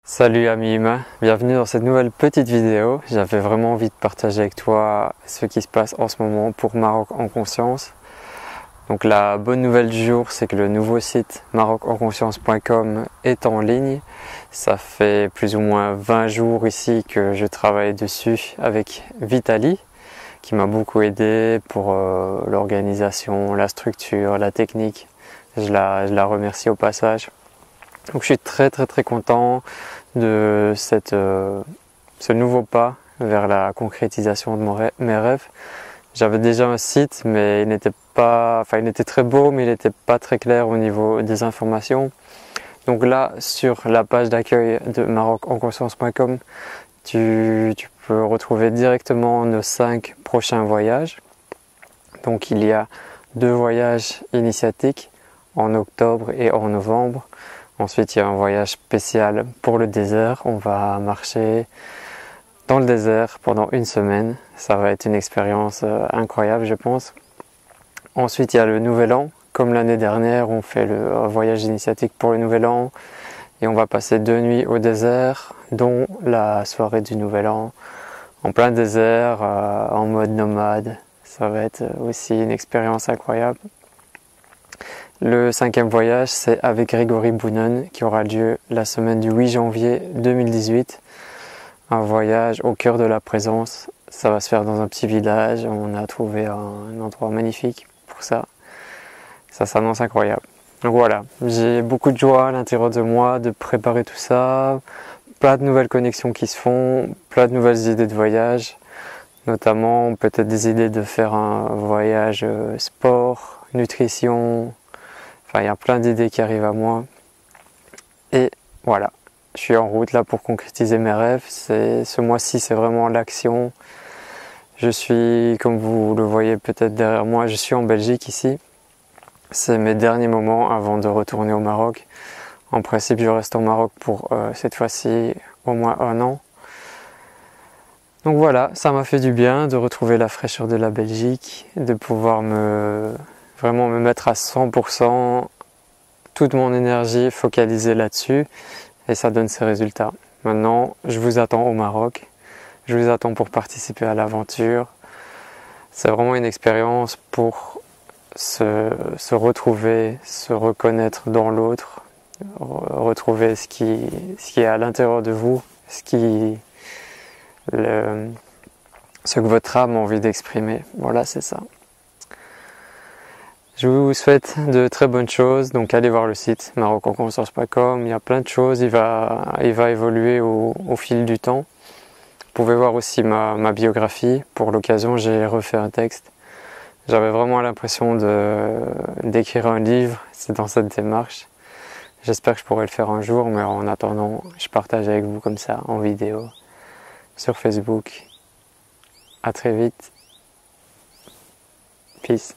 Salut amis humains, bienvenue dans cette nouvelle petite vidéo. J'avais vraiment envie de partager avec toi ce qui se passe en ce moment pour Maroc en conscience. Donc la bonne nouvelle du jour, c'est que le nouveau site marocenconscience.com est en ligne. Ça fait plus ou moins 20 jours ici que je travaille dessus avec Vitali, qui m'a beaucoup aidé pour l'organisation, la structure, la technique. Je la remercie au passage. Donc je suis très content de ce nouveau pas vers la concrétisation de mes rêves. J'avais déjà un site, mais il était très beau, mais il n'était pas très clair au niveau des informations. Donc là, sur la page d'accueil de marocenconscience.com, tu peux retrouver directement nos 5 prochains voyages. Donc il y a 2 voyages initiatiques en octobre et en novembre. Ensuite, il y a un voyage spécial pour le désert. On va marcher dans le désert pendant une semaine. Ça va être une expérience incroyable, je pense. Ensuite, il y a le Nouvel An. Comme l'année dernière, on fait le voyage initiatique pour le Nouvel An. Et on va passer 2 nuits au désert, dont la soirée du Nouvel An, en plein désert, en mode nomade. Ça va être aussi une expérience incroyable. Le 5e voyage, c'est avec Grégory Bounon qui aura lieu la semaine du 8 janvier 2018. Un voyage au cœur de la présence. Ça va se faire dans un petit village. On a trouvé un endroit magnifique pour ça. Ça s'annonce incroyable. Donc voilà, j'ai beaucoup de joie à l'intérieur de moi de préparer tout ça. Plein de nouvelles connexions qui se font, plein de nouvelles idées de voyage. Notamment peut-être des idées de faire un voyage sport, nutrition. Enfin, il y a plein d'idées qui arrivent à moi. Et voilà, je suis en route là pour concrétiser mes rêves. Ce mois-ci, c'est vraiment l'action. Je suis, comme vous le voyez peut-être derrière moi, je suis en Belgique ici. C'est mes derniers moments avant de retourner au Maroc. En principe, je reste au Maroc pour cette fois-ci au moins 1 an. Donc voilà, ça m'a fait du bien de retrouver la fraîcheur de la Belgique, de pouvoir vraiment me mettre à 100%, toute mon énergie focalisée là-dessus, et ça donne ses résultats. Maintenant, je vous attends au Maroc, je vous attends pour participer à l'aventure. C'est vraiment une expérience pour se retrouver, se reconnaître dans l'autre, retrouver ce qui est à l'intérieur de vous, ce que votre âme a envie d'exprimer. Voilà, c'est ça. Je vous souhaite de très bonnes choses, donc allez voir le site marocenconscience.com, il y a plein de choses, il va évoluer au fil du temps. Vous pouvez voir aussi ma biographie, pour l'occasion j'ai refait un texte. J'avais vraiment l'impression d'écrire un livre, c'est dans cette démarche. J'espère que je pourrai le faire un jour, mais en attendant, je partage avec vous comme ça, en vidéo, sur Facebook. À très vite. Peace.